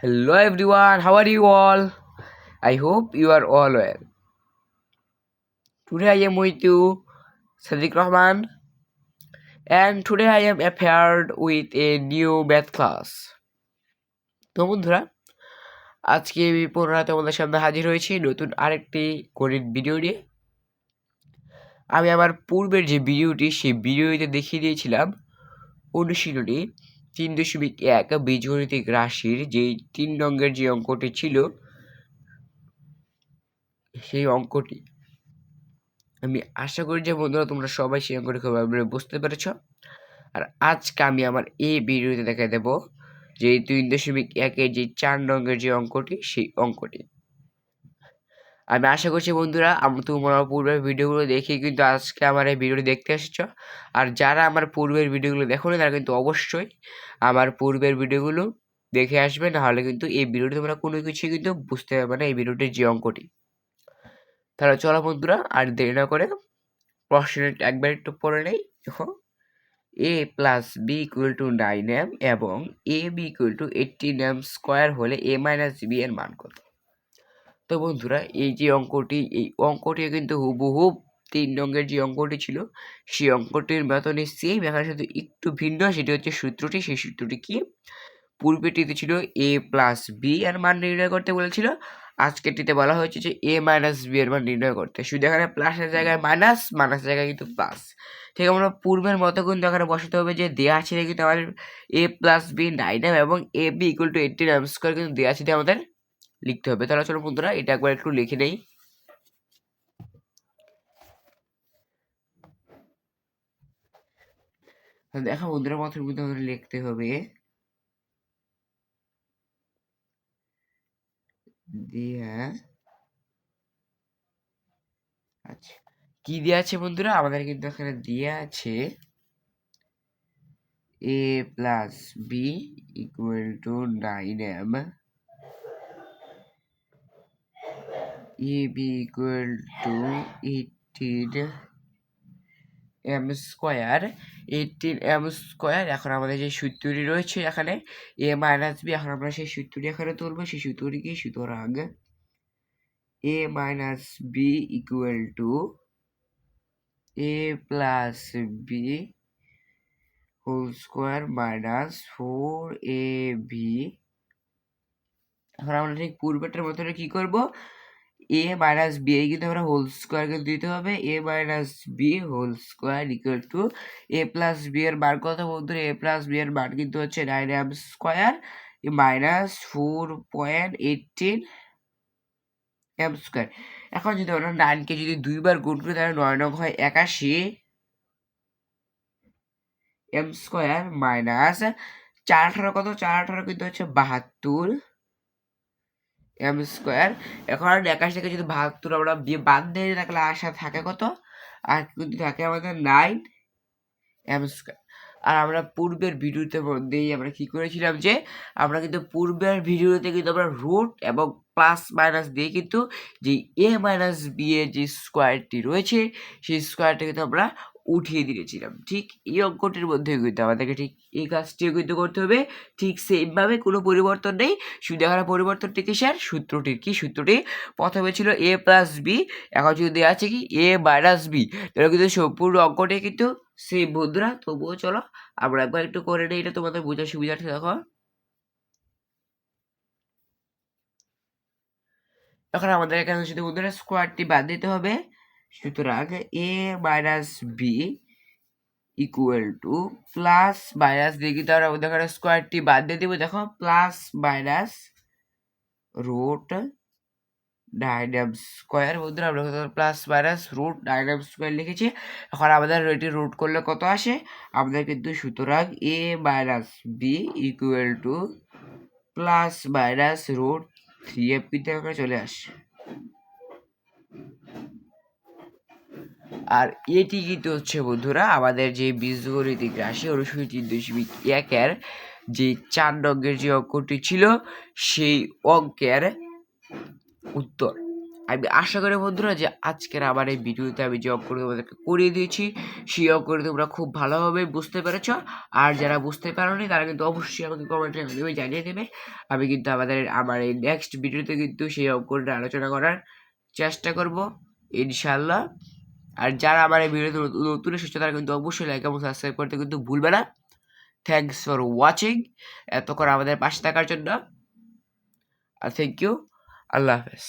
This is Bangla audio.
Hello everyone, how are you all? I hope you are all well. Today I am with you, Sadiq Rahman, and today I am appeared with a new math class. তো বন্ধুরা, আজকে আমি পুনরায় তোমাদের সামনে হাজির হয়েছি নতুন আরেকটি গণিত ভিডিও নিয়ে। আমি আমার পূর্বের যে ভিডিওটি সেই ভিডিওতে দেখিয়ে দিয়েছিলাম অনুশীলনী 3.1 বীজগণিতিক রাশির যেই 3 নঙ্গের যে অঙ্কটি ছিল সেই অঙ্কটি আমি আশা করি যে বন্ধুরা তোমরা সবাই সেই অঙ্কটি খুব ভালোভাবে বুঝতে পেরেছ। আর আজকে আমি আমার এই ভিডিওতে দেখাই দেব যে 3.1-এর যে 4 নঙ্গের যে অঙ্কটি সেই অঙ্কটি। আমি আশা করছি বন্ধুরা তোমরা পূর্বের ভিডিওগুলো দেখে কিন্তু আজকে আমার এই ভিডিওটি দেখতে এসেছ। আর যারা আমার পূর্বের ভিডিওগুলো দেখোনি তারা কিন্তু অবশ্যই আমার পূর্বের ভিডিওগুলো দেখে আসবে, নাহলে কিন্তু এই ভিডিওটি তোমরা কোনো কিছুই কিন্তু বুঝতে পারবে না এই ভিডিওটির যে অঙ্কটি। তাহলে চলো বন্ধুরা আর দেরি না করে প্রশ্নটি একবার একটু পড়ে নেই। দেখো, a plus B equal to 9m এবং A B equal to 18m square হলে a মাইনাস বি এর মান কত? তো বন্ধুরা এই যে অঙ্কটি কিন্তু হুবহুব 3 নঙ্গের যে অঙ্কটি ছিল সেই অঙ্কটির মতনই সেম, এখানে শুধু একটু ভিন্ন, সেটি হচ্ছে সূত্রটি। সেই সূত্রটি কি? পূর্বেটিতে ছিল a প্লাস বি এর মান নির্ণয় করতে বলেছিল, আজকেরটিতে বলা হয়েছে যে a মাইনাস বি এর মান নির্ণয় করতে। শুধু এখানে প্লাসের জায়গায় মাইনাস, মাইনাসের জায়গায় কিন্তু প্লাস। ঠিক আমরা পূর্বের মতো কিন্তু এখানে বসাতে হবে যে দেওয়া আছে কিন্তু আমাদের a প্লাস বি 9m এবং A B equal to 18m square কিন্তু দেওয়া আছে আমাদের লিখতে হবে। তাহলে চলো বন্ধুরা এটা একবার একটু লিখে নেই। দেখো বন্ধুরা, মাথার মধ্যে আমাদের লিখতে হবে দিয়া, আচ্ছা কি দেওয়া আছে বন্ধুরা? আমাদের কিন্তু এখানে দেওয়া আছে a plus b equal to 9m, ab equal to 18m square, 18m square. এখন আমাদের যে সূত্রটি রয়েছে এখানে a মাইনাস b, এখন আমরা সেই সূত্রটি এখানে তুলবো। সেই সূত্রটি কি? সুতরাং a minus b equal to a plus b whole square minus 4ab। এখন আমরা ঠিক পূর্বেটার মতো কি করব? a মাইনাস বি কিন্তু আমরা হোল স্কোয়ার কিন্তু দিতে হবে। a minus B whole square equal to a plus B এর মান কত বন্ধুরা? a প্লাস বি এর মান কিন্তু হচ্ছে 9m square minus 4.18m square. এখন যদি আমরা 9কে যদি দুইবার গুণ করি তাহলে 9 নং হয় 81m স্কোয়ার মাইনাস 4 কত? 4 কিন্তু হচ্ছে 72m স্কোয়ার। এখন 81 থেকে যদি 72 আমরা বাদ দিয়ে তাহলে আশা থাকে কত? আর কিন্তু থাকে আমাদের 9m স্কোয়ার। আর আমরা পূর্বের ভিডিওতে মধ্যেই আমরা কি করেছিলাম যে আমরা কিন্তু পূর্বের ভিডিওতে কিন্তু আমরা রুট এবং প্লাস মাইনাস দিয়ে কিন্তু যে a মাইনাস বি এর যে স্কোয়ারটি রয়েছে সেই স্কোয়ারটা কিন্তু আমরা উঠিয়ে দিয়েছিলাম। ঠিক এই অঙ্কটির মধ্যে কিন্তু আমাদেরকে ঠিক এই কাজটিও কিন্তু করতে হবে। ঠিক সেমভাবে কোনো পরিবর্তন নেই, শুধু এখানে পরিবর্তনটি কিসের? সূত্রটির। কি সূত্রটি? প্রথমে ছিল a প্লাস বি, এখন যদি দেওয়া আছে কি a মাইনাস বি, তাহলে কিন্তু সম্পূর্ণ অঙ্কটি কিন্তু সেম বন্ধুরা। তবুও চলো আমরা একবার একটু করে নিই, এটা তোমাদের বোঝার সুবিধার্থে। দেখো এখন আমাদের এখানে শুধু বন্ধুরা স্কোয়ারটি বাদ দিতে হবে। সুতরাং a minus B equal to plus minus দিয়ে কিন্তু আমরা আমাদের এখানে স্কোয়ারটি বাদ দিয়ে দেবো। দেখো plus minus root 9m square বন্ধুরা, আমরা plus minus root 9m square লিখেছি। এখন আমাদের এটি রুট করলে কত আসে? আমাদের কিন্তু সুতরাং a minus B equal to plus minus root 3m কিন্তু এখানে চলে আসে। আর এটি কিন্তু হচ্ছে বন্ধুরা আমাদের যে বীজগণিতিক রাশি অনুশীলনী 3.1-এর যে 4 নঙ্গের যে অঙ্কটি ছিল সেই অঙ্কের উত্তর। আমি আশা করি বন্ধুরা যে আজকের আমার এই ভিডিওতে আমি যে অঙ্কগুলো তোমাদেরকে করিয়ে দিয়েছি সেই অঙ্কগুলো তোমরা খুব ভালোভাবে বুঝতে পেরেছ। আর যারা বুঝতে পারোনি তারা কিন্তু অবশ্যই আমাকে কমেন্টের মাধ্যমে জানিয়ে দেবে। আমি কিন্তু আমার এই নেক্সট ভিডিওতে কিন্তু সেই অঙ্কটা আলোচনা করার চেষ্টা করব ইনশাল্লাহ। আর যারা আমার এই ভিডিওতে নতুন এসেছে তারা কিন্তু অবশ্যই লাইক এবং সাবস্ক্রাইব করতে কিন্তু ভুলবে না। থ্যাংকস ফর ওয়াচিং, এতক্ষণ আমাদের পাশে থাকার জন্য। আর থ্যাংক ইউ, আল্লাহ হাফেজ।